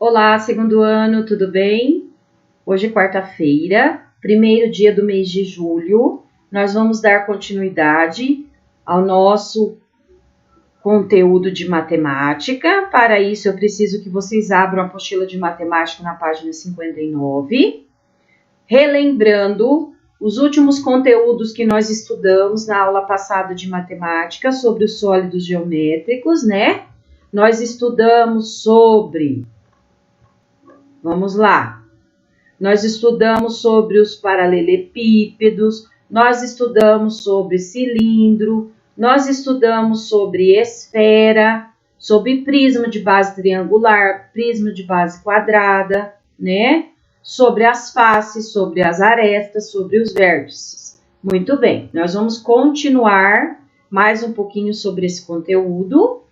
Olá, segundo ano, tudo bem? Hoje é quarta-feira, primeiro dia do mês de julho. Nós vamos dar continuidade ao nosso conteúdo de matemática. Para isso, eu preciso que vocês abram a apostila de matemática na página 59. Relembrando os últimos conteúdos que nós estudamos na aula passada de matemática sobre os sólidos geométricos, né? Nós estudamos sobre... Vamos lá. Nós estudamos sobre os paralelepípedos, nós estudamos sobre cilindro, nós estudamos sobre esfera, sobre prisma de base triangular, prisma de base quadrada, né? Sobre as faces, sobre as arestas, sobre os vértices. Muito bem, nós vamos continuar mais um pouquinho sobre esse conteúdo.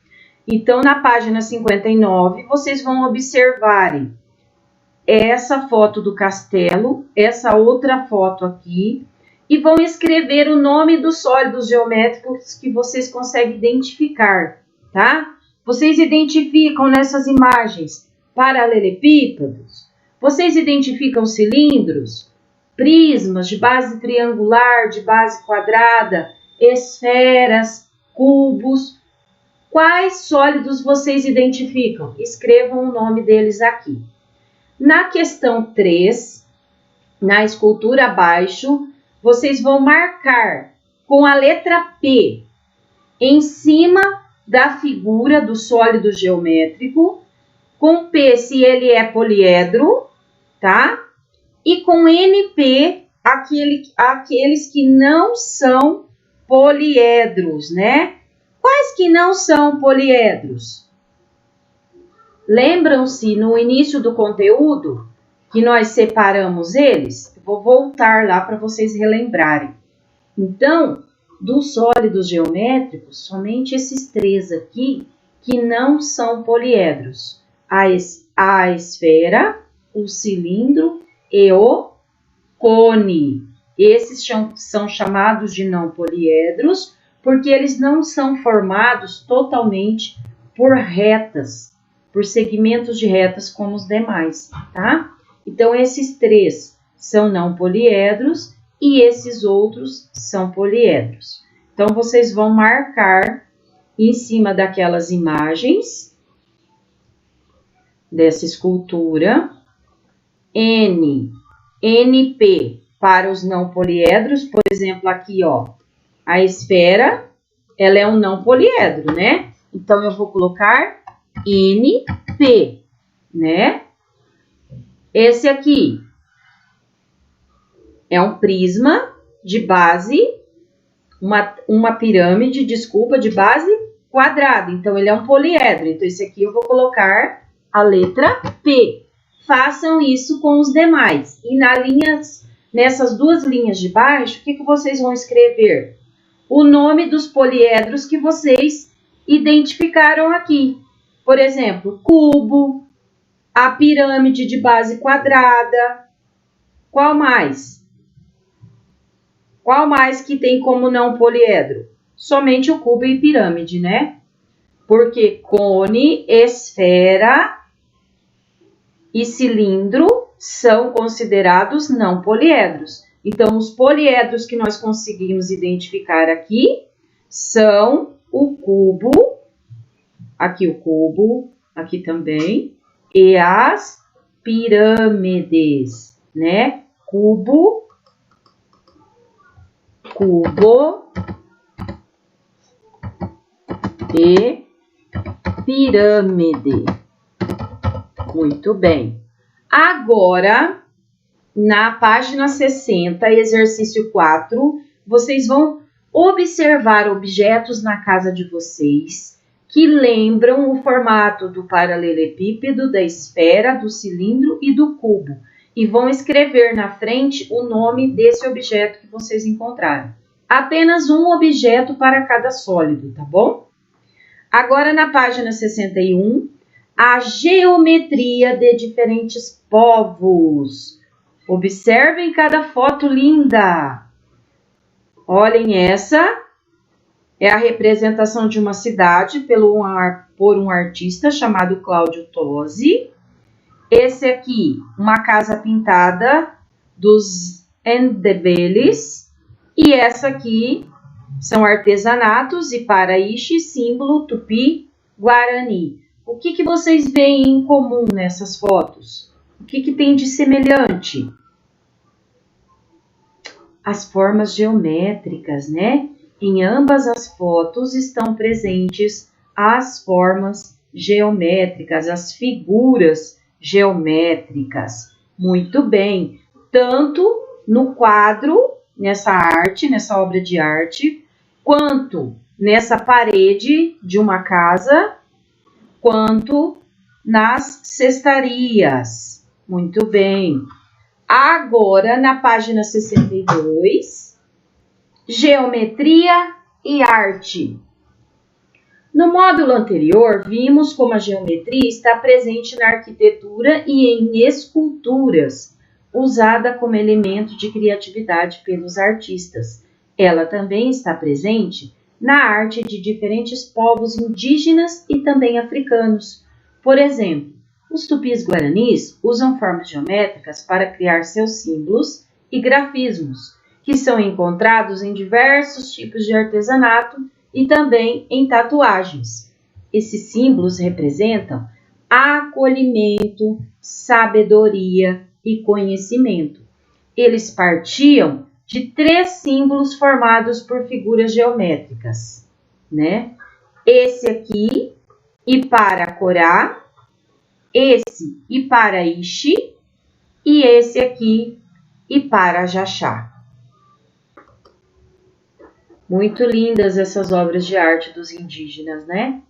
Então, na página 59, vocês vão observarem essa foto do castelo, essa outra foto aqui, e vão escrever o nome dos sólidos geométricos que vocês conseguem identificar, tá? Vocês identificam nessas imagens paralelepípedos, vocês identificam cilindros, prismas de base triangular, de base quadrada, esferas, cubos. Quais sólidos vocês identificam? Escrevam o nome deles aqui. Na questão 3, na escultura abaixo, vocês vão marcar com a letra P em cima da figura do sólido geométrico, com P se ele é poliedro, tá? E com NP, aqueles que não são poliedros, né? Quais que não são poliedros? Lembram-se no início do conteúdo que nós separamos eles? Eu vou voltar lá para vocês relembrarem. Então, dos sólidos geométricos, somente esses três aqui que não são poliedros. A esfera, o cilindro e o cone. Esses são chamados de não poliedros porque eles não são formados totalmente por retas, por segmentos de retas como os demais, tá? Então, esses três são não poliedros e esses outros são poliedros. Então, vocês vão marcar em cima daquelas imagens dessa escultura NP para os não poliedros. Por exemplo, aqui, ó, a esfera, ela é um não poliedro, né? Então, eu vou colocar NP, né? Esse aqui é um prisma de base, uma pirâmide, desculpa, de base quadrada. Então, ele é um poliedro. Então, esse aqui eu vou colocar a letra P. Façam isso com os demais. E nessas duas linhas de baixo, o que vocês vão escrever? O nome dos poliedros que vocês identificaram aqui. Por exemplo, cubo, a pirâmide de base quadrada. Qual mais? Qual mais que tem como não poliedro? Somente o cubo e pirâmide, né? Porque cone, esfera e cilindro são considerados não poliedros. Então, os poliedros que nós conseguimos identificar aqui são o cubo, aqui o cubo, aqui também, e as pirâmides, né? Cubo e pirâmide. Muito bem. Agora, na página 60, exercício 4, vocês vão observar objetos na casa de vocês que lembram o formato do paralelepípedo, da esfera, do cilindro e do cubo. E vão escrever na frente o nome desse objeto que vocês encontraram. Apenas um objeto para cada sólido, tá bom? Agora, na página 61, a geometria de diferentes povos. Observem cada foto linda. Olhem essa. É a representação de uma cidade por um artista chamado Cláudio Tosi. Esse aqui, uma casa pintada dos Endebeles. E essa aqui são artesanatos e Paraíche, símbolo Tupi-Guarani. O que vocês veem em comum nessas fotos? O que tem de semelhante? As formas geométricas, né? Em ambas as fotos estão presentes as formas geométricas, as figuras geométricas. Muito bem. Tanto no quadro, nessa arte, nessa obra de arte, quanto nessa parede de uma casa, quanto nas cestarias. Muito bem. Agora, na página 62, Geometria e Arte. No módulo anterior, vimos como a geometria está presente na arquitetura e em esculturas, usada como elemento de criatividade pelos artistas. Ela também está presente na arte de diferentes povos indígenas e também africanos. Por exemplo, os tupis-guaranis usam formas geométricas para criar seus símbolos e grafismos, que são encontrados em diversos tipos de artesanato e também em tatuagens. Esses símbolos representam acolhimento, sabedoria e conhecimento. Eles partiam de 3 símbolos formados por figuras geométricas, né? Esse aqui, Iparacorá, esse Iparaíche e esse aqui, Iparajachá. Muito lindas essas obras de arte dos indígenas, né?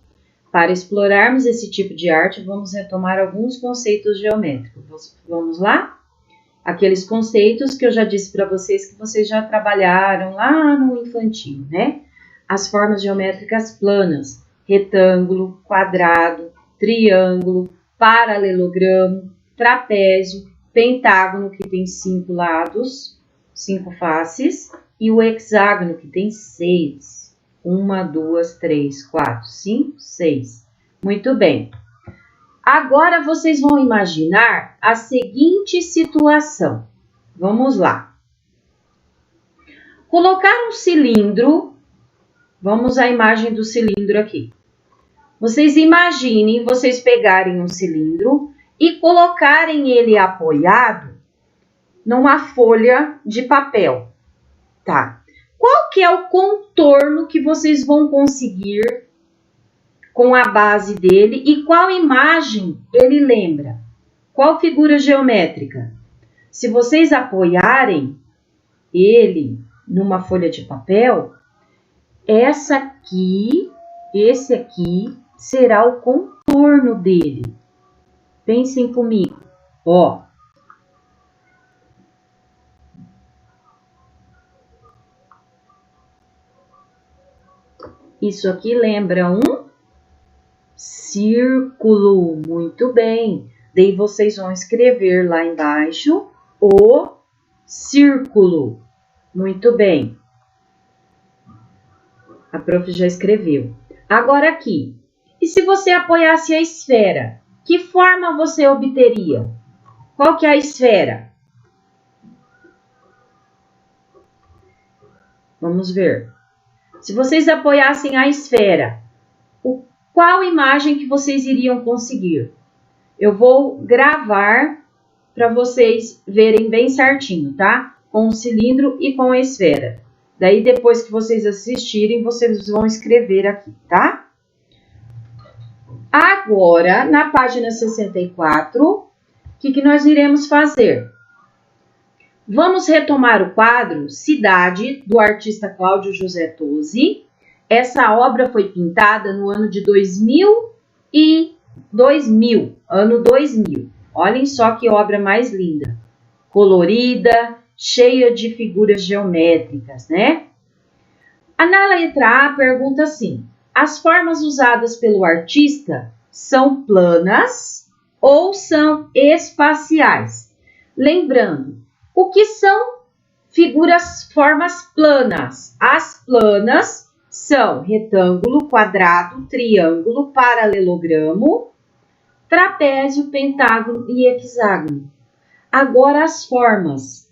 Para explorarmos esse tipo de arte, vamos retomar alguns conceitos geométricos. Vamos lá? Aqueles conceitos que eu já disse para vocês que vocês já trabalharam lá no infantil, né? As formas geométricas planas, retângulo, quadrado, triângulo, paralelogramo, trapézio, pentágono, que tem 5 lados, 5 faces, e o hexágono, que tem 6. 1, 2, 3, 4, 5, 6. Muito bem. Agora vocês vão imaginar a seguinte situação. Vamos lá. Colocar um cilindro. Vamos à imagem do cilindro aqui. Vocês imaginem vocês pegarem um cilindro e colocarem ele apoiado numa folha de papel. Tá. Qual que é o contorno que vocês vão conseguir com a base dele e qual imagem ele lembra? Qual figura geométrica? Se vocês apoiarem ele numa folha de papel, esse aqui será o contorno dele. Pensem comigo. Ó. Isso aqui lembra um círculo. Muito bem. Daí vocês vão escrever lá embaixo o círculo. Muito bem. A prof já escreveu. Agora aqui. E se você apoiasse a esfera? Que forma você obteria? Qual que é a esfera? Vamos ver. Se vocês apoiassem a esfera, qual imagem que vocês iriam conseguir? Eu vou gravar para vocês verem bem certinho, tá? Com o cilindro e com a esfera. Daí, depois que vocês assistirem, vocês vão escrever aqui, tá? Agora, na página 64, o que nós iremos fazer? Vamos retomar o quadro Cidade, do artista Cláudio José Tozzi. Essa obra foi pintada no ano de 2000. Ano 2000. Olhem só que obra mais linda. Colorida, cheia de figuras geométricas, né? Na letra A pergunta assim: as formas usadas pelo artista são planas ou são espaciais? Lembrando, o que são formas planas? As planas são retângulo, quadrado, triângulo, paralelogramo, trapézio, pentágono e hexágono. Agora, as formas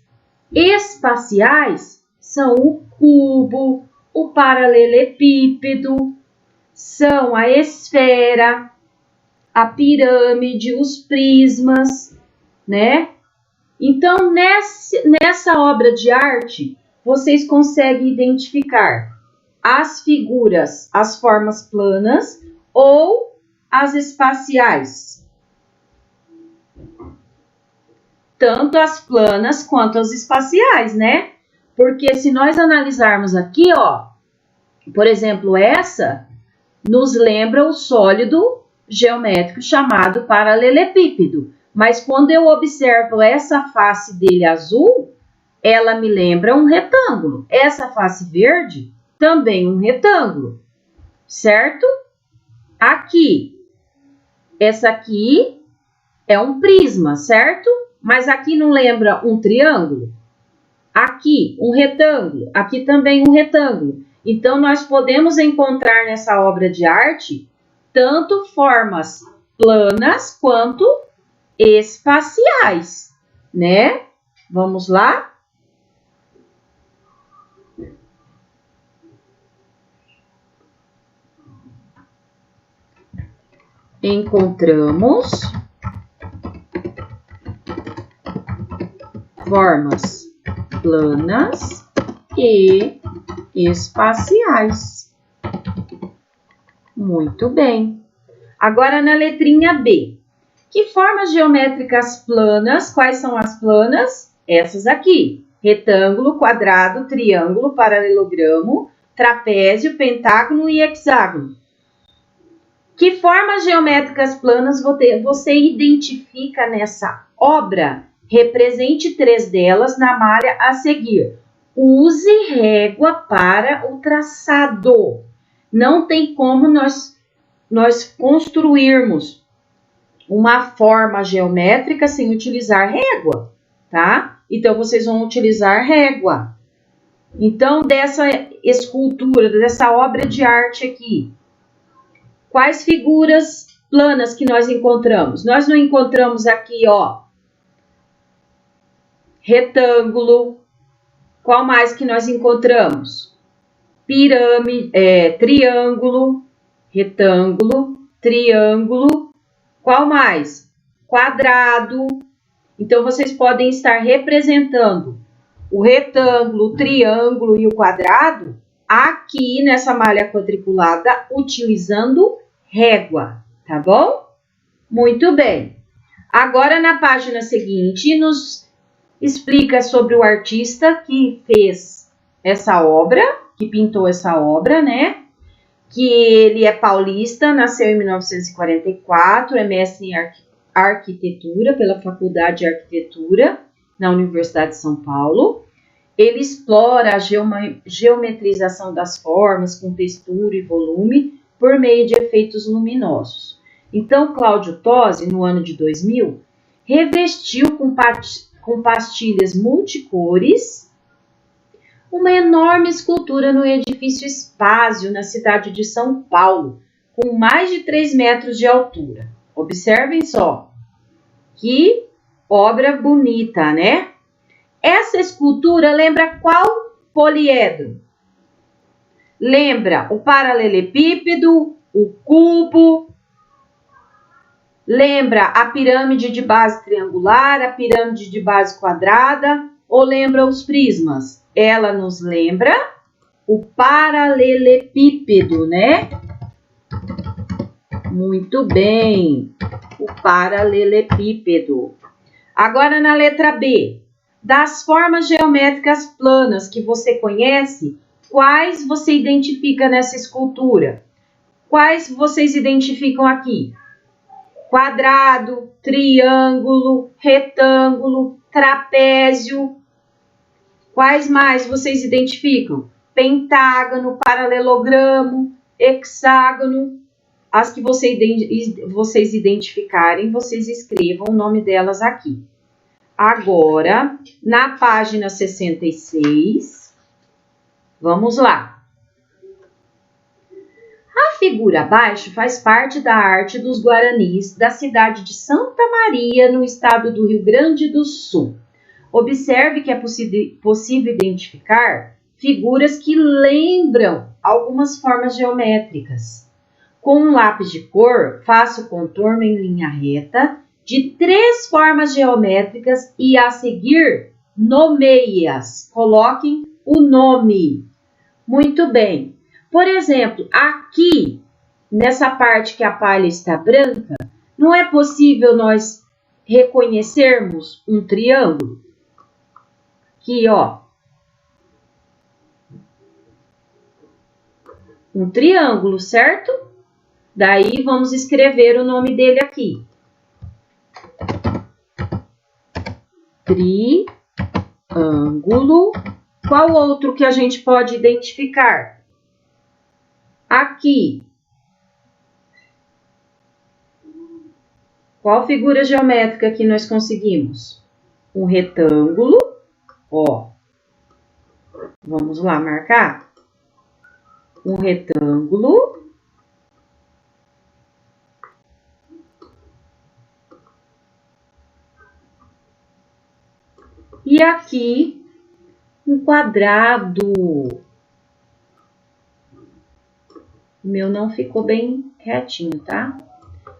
espaciais são o cubo, o paralelepípedo, são a esfera, a pirâmide, os prismas, né? Então, nessa obra de arte, vocês conseguem identificar as figuras, as formas planas ou as espaciais. Tanto as planas quanto as espaciais, né? Porque se nós analisarmos aqui, ó, por exemplo, essa nos lembra o sólido geométrico chamado paralelepípedo. Mas quando eu observo essa face dele azul, ela me lembra um retângulo. Essa face verde, também um retângulo, certo? Aqui, essa aqui é um prisma, certo? Mas aqui não lembra um triângulo? Aqui, um retângulo. Aqui também um retângulo. Então, nós podemos encontrar nessa obra de arte tanto formas planas quanto espaciais, né? Vamos lá? Encontramos formas planas e espaciais. Muito bem. Agora na letrinha B. Que formas geométricas planas? Quais são as planas? Essas aqui. Retângulo, quadrado, triângulo, paralelogramo, trapézio, pentágono e hexágono. Que formas geométricas planas você identifica nessa obra? Represente 3 delas na malha a seguir. Use régua para o traçado. Não tem como nós construirmos uma forma geométrica sem utilizar régua, tá? Então, vocês vão utilizar régua. Então, dessa escultura, dessa obra de arte aqui, quais figuras planas que nós encontramos? Nós não encontramos aqui, ó, retângulo. Qual mais que nós encontramos? Pirâmide, triângulo, retângulo, triângulo. Qual mais? Quadrado. Então, vocês podem estar representando o retângulo, o triângulo e o quadrado aqui nessa malha quadriculada utilizando régua, tá bom? Muito bem. Agora, na página seguinte, nos explica sobre o artista que fez essa obra, que pintou essa obra, né? Que ele é paulista, nasceu em 1944, é mestre em arquitetura pela Faculdade de Arquitetura na Universidade de São Paulo. Ele explora a geometrização das formas com textura e volume por meio de efeitos luminosos. Então, Cláudio Tosi, no ano de 2000, revestiu com pastilhas multicores uma enorme escultura no edifício Espásio, na cidade de São Paulo, com mais de 3 metros de altura. Observem só, que obra bonita, né? Essa escultura lembra qual poliedro? Lembra o paralelepípedo, o cubo, lembra a pirâmide de base triangular, a pirâmide de base quadrada, ou lembra os prismas? Ela nos lembra o paralelepípedo, né? Muito bem, o paralelepípedo. Agora na letra B, das formas geométricas planas que você conhece, quais você identifica nessa escultura? Quais vocês identificam aqui? Quadrado, triângulo, retângulo, trapézio. Quais mais vocês identificam? Pentágono, paralelogramo, hexágono. As que vocês identificarem, vocês escrevam o nome delas aqui. Agora, na página 66, vamos lá. A figura abaixo faz parte da arte dos Guaranis da cidade de Santa Maria, no estado do Rio Grande do Sul. Observe que é possível identificar figuras que lembram algumas formas geométricas. Com um lápis de cor, faça o contorno em linha reta de 3 formas geométricas e, a seguir, nomeie-as. Coloquem o nome. Muito bem. Por exemplo, aqui, nessa parte que a palha está branca, não é possível nós reconhecermos um triângulo? Aqui, ó. Um triângulo, certo? Daí, vamos escrever o nome dele aqui. Triângulo. Qual outro que a gente pode identificar? Aqui. Qual figura geométrica que nós conseguimos? Um retângulo. Ó. Vamos lá marcar. Um retângulo. E aqui, um quadrado. O meu não ficou bem retinho, tá?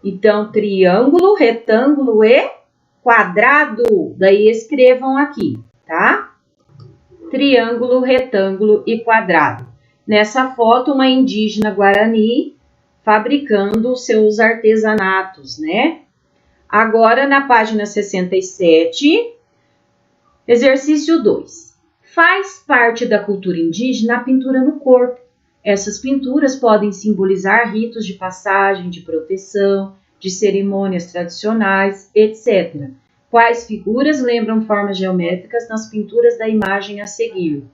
Então, triângulo, retângulo e quadrado. Daí, escrevam aqui, tá? Triângulo, retângulo e quadrado. Nessa foto, uma indígena Guarani fabricando seus artesanatos, né? Agora, na página 67... Exercício 2. Faz parte da cultura indígena a pintura no corpo. Essas pinturas podem simbolizar ritos de passagem, de proteção, de cerimônias tradicionais, etc. Quais figuras lembram formas geométricas nas pinturas da imagem a seguir?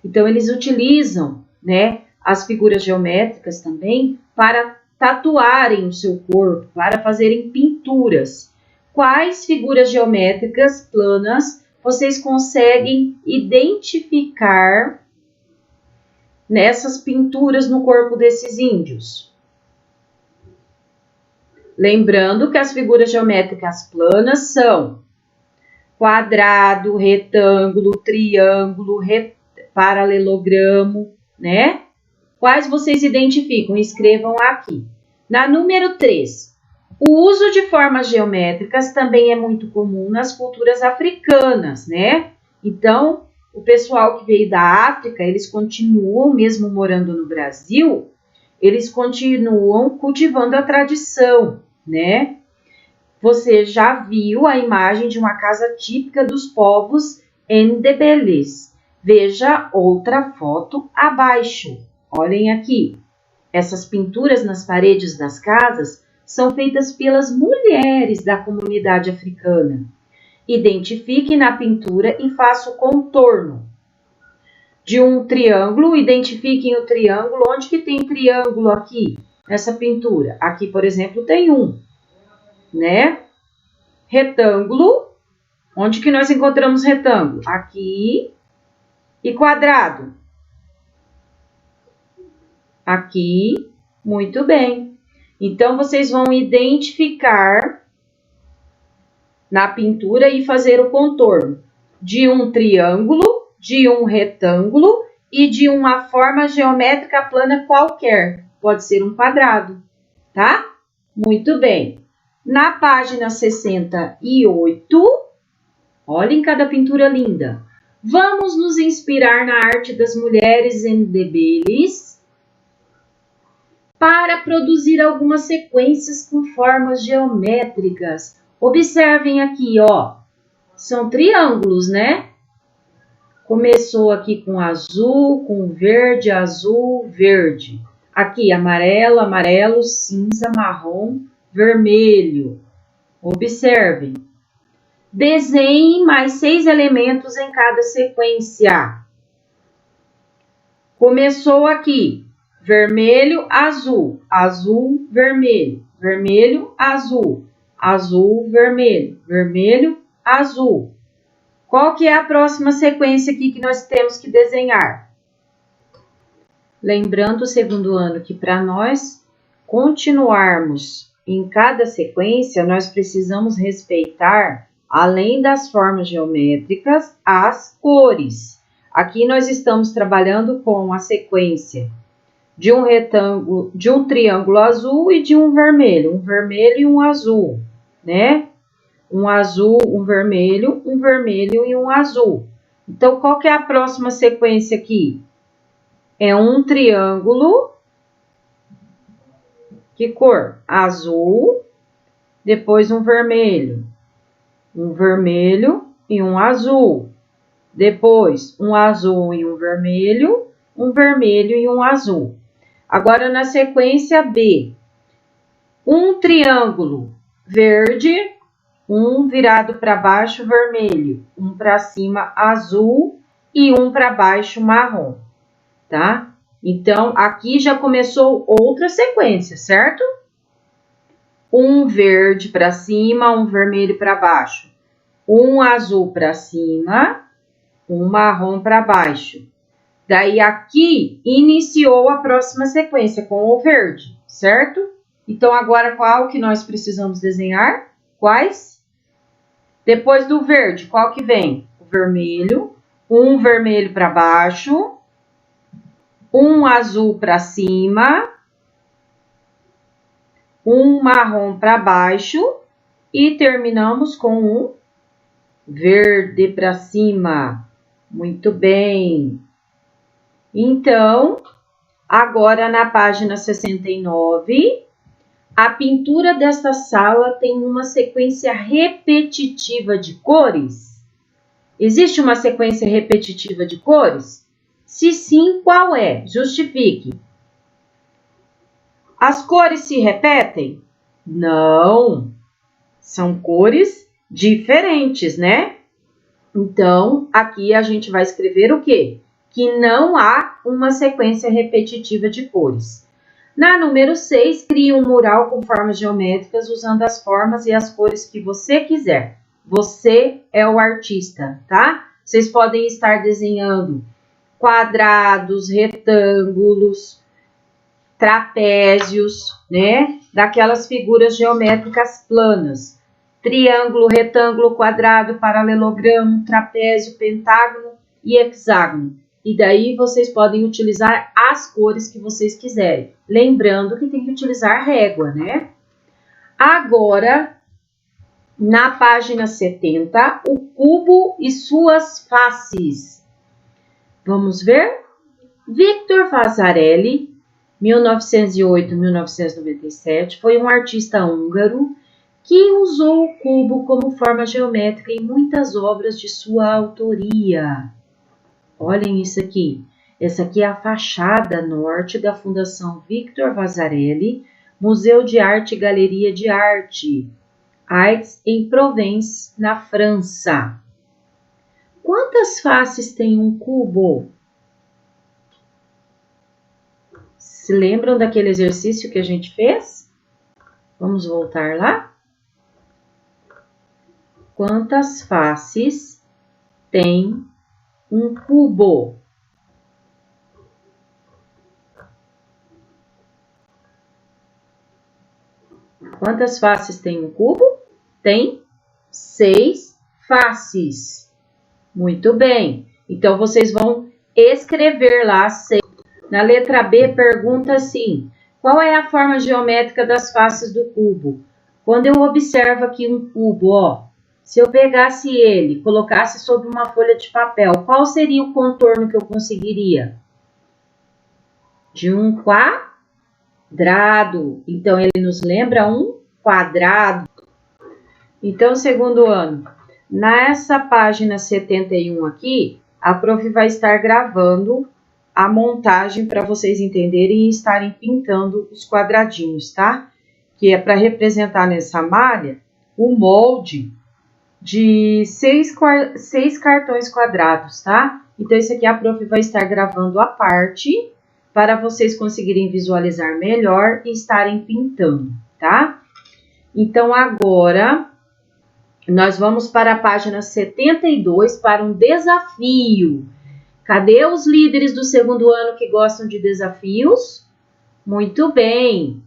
Então, eles utilizam, né, as figuras geométricas também para tatuarem o seu corpo, para fazerem pinturas. Quais figuras geométricas planas vocês conseguem identificar nessas pinturas no corpo desses índios? Lembrando que as figuras geométricas planas são quadrado, retângulo, triângulo, paralelogramo, né? Quais vocês identificam? Escrevam aqui. Na número 3. O uso de formas geométricas também é muito comum nas culturas africanas, né? Então, o pessoal que veio da África, eles continuam, mesmo morando no Brasil, eles continuam cultivando a tradição, né? Você já viu a imagem de uma casa típica dos povos Ndebeles. Veja outra foto abaixo. Olhem aqui. Essas pinturas nas paredes das casas são feitas pelas mulheres da comunidade africana. Identifique na pintura e faça o contorno de um triângulo. Identifiquem o triângulo. Onde que tem triângulo aqui nessa pintura? Aqui, por exemplo, tem um, né? Retângulo. Onde que nós encontramos retângulo? Aqui. E quadrado? Aqui. Muito bem. Então, vocês vão identificar na pintura e fazer o contorno de um triângulo, de um retângulo e de uma forma geométrica plana qualquer. Pode ser um quadrado, tá? Muito bem. Na página 68, olhem cada pintura linda. Vamos nos inspirar na arte das mulheres Ndebeles para produzir algumas sequências com formas geométricas. Observem aqui, ó. São triângulos, né? Começou aqui com azul, com verde, azul, verde. Aqui, amarelo, amarelo, cinza, marrom, vermelho. Observem. Desenhe mais 6 elementos em cada sequência. Começou aqui. Vermelho, azul, azul, vermelho, vermelho, azul, azul, vermelho, vermelho, azul. Qual que é a próxima sequência aqui que nós temos que desenhar? Lembrando o segundo ano que para nós continuarmos em cada sequência, nós precisamos respeitar, além das formas geométricas, as cores. Aqui nós estamos trabalhando com a sequência de um retângulo, de um triângulo azul e de um vermelho e um azul, né? Um azul, um vermelho e um azul. Então, qual que é a próxima sequência aqui? É um triângulo. Que cor? Azul, depois um vermelho e um azul. Depois, um azul e um vermelho e um azul. Agora, na sequência B, um triângulo verde, um virado para baixo vermelho, um para cima azul e um para baixo marrom, tá? Então, aqui já começou outra sequência, certo? Um verde para cima, um vermelho para baixo, um azul para cima, um marrom para baixo. Daí, aqui, iniciou a próxima sequência com o verde, certo? Então, agora, qual que nós precisamos desenhar? Quais? Depois do verde, qual que vem? O vermelho, um vermelho para baixo, um azul para cima, um marrom para baixo e terminamos com um verde para cima. Muito bem. Então, agora na página 69, a pintura desta sala tem uma sequência repetitiva de cores? Existe uma sequência repetitiva de cores? Se sim, qual é? Justifique. As cores se repetem? Não. São cores diferentes, né? Então, aqui a gente vai escrever o quê? Que não há uma sequência repetitiva de cores. Na número 6, crie um mural com formas geométricas usando as formas e as cores que você quiser. Você é o artista, tá? Vocês podem estar desenhando quadrados, retângulos, trapézios, né? Daquelas figuras geométricas planas. Triângulo, retângulo, quadrado, paralelogramo, trapézio, pentágono e hexágono. E daí vocês podem utilizar as cores que vocês quiserem. Lembrando que tem que utilizar régua, né? Agora, na página 70, o cubo e suas faces. Vamos ver? Victor Vasarely, 1908-1997, foi um artista húngaro que usou o cubo como forma geométrica em muitas obras de sua autoria. Olhem isso aqui. Essa aqui é a fachada norte da Fundação Victor Vasarely, Museu de Arte e Galeria de Arte, Aix, em Provence, na França. Quantas faces tem um cubo? Se lembram daquele exercício que a gente fez? Vamos voltar lá? Quantas faces tem um cubo? Quantas faces tem um cubo? Tem 6 faces. Muito bem. Então, vocês vão escrever lá 6. Na letra B, pergunta assim: qual é a forma geométrica das faces do cubo? Quando eu observo aqui um cubo, ó, se eu pegasse ele, colocasse sobre uma folha de papel, qual seria o contorno que eu conseguiria? De um quadrado. Então, ele nos lembra um quadrado. Então, segundo ano, nessa página 71 aqui, a prof vai estar gravando a montagem para vocês entenderem e estarem pintando os quadradinhos, tá? Que é para representar nessa malha o molde de 6 cartões quadrados, tá? Então, isso aqui a prof vai estar gravando à parte para vocês conseguirem visualizar melhor e estarem pintando, tá? Então, agora, nós vamos para a página 72 para um desafio. Cadê os líderes do segundo ano que gostam de desafios? Muito bem!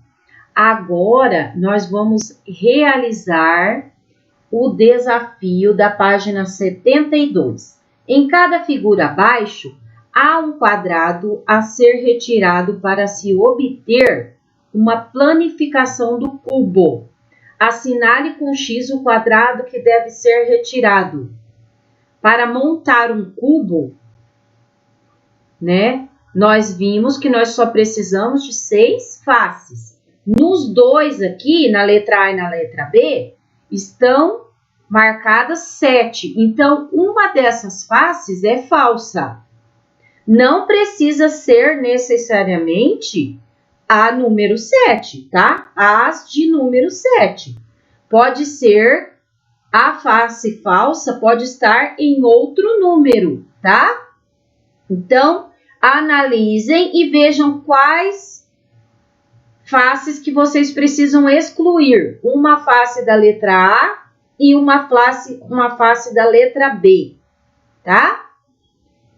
Agora, nós vamos realizar o desafio da página 72. Em cada figura abaixo, há um quadrado a ser retirado para se obter uma planificação do cubo. Assinale com X o quadrado que deve ser retirado. Para montar um cubo, né, nós vimos que nós só precisamos de 6 faces. Nos dois aqui, na letra A e na letra B, estão marcadas 7. Então, uma dessas faces é falsa. Não precisa ser necessariamente a número 7, tá? As de número 7. Pode ser a face falsa, pode estar em outro número, tá? Então, analisem e vejam quais faces que vocês precisam excluir. Uma face da letra A e uma face da letra B, tá?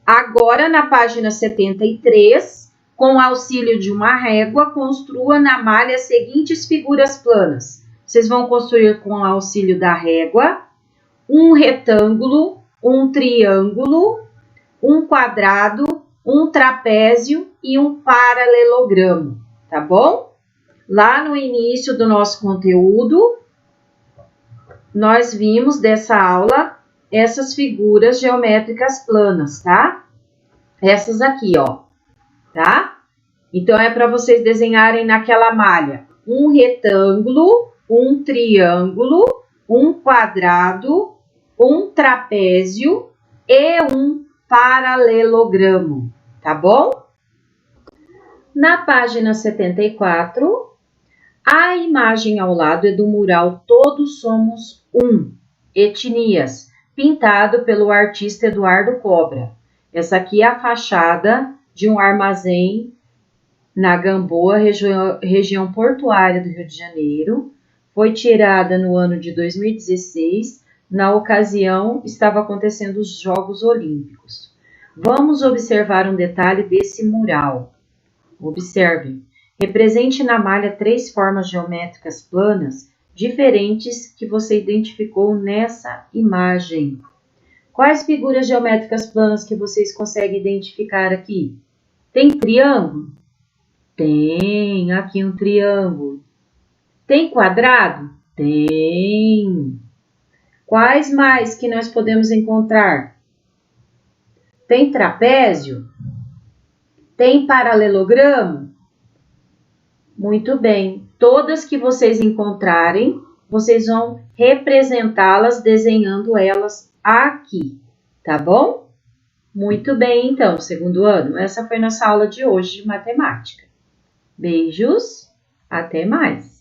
Agora, na página 73, com o auxílio de uma régua, construa na malha as seguintes figuras planas. Vocês vão construir com o auxílio da régua um retângulo, um triângulo, um quadrado, um trapézio e um paralelogramo, tá bom? Lá no início do nosso conteúdo, nós vimos dessa aula essas figuras geométricas planas, tá? Essas aqui, ó, tá? Então, é para vocês desenharem naquela malha um retângulo, um triângulo, um quadrado, um trapézio e um paralelogramo, tá bom? Na página 74, a imagem ao lado é do mural Todos Somos Um, Etnias, pintado pelo artista Eduardo Cobra. Essa aqui é a fachada de um armazém na Gamboa, região portuária do Rio de Janeiro. Foi tirada no ano de 2016. Na ocasião, estava acontecendo os Jogos Olímpicos. Vamos observar um detalhe desse mural. Observem. Represente na malha 3 formas geométricas planas diferentes que você identificou nessa imagem. Quais figuras geométricas planas que vocês conseguem identificar aqui? Tem triângulo? Tem, aqui um triângulo. Tem quadrado? Tem. Quais mais que nós podemos encontrar? Tem trapézio? Tem paralelogramo? Muito bem. Todas que vocês encontrarem, vocês vão representá-las desenhando elas aqui, tá bom? Muito bem, então, segundo ano. Essa foi nossa aula de hoje de matemática. Beijos, até mais!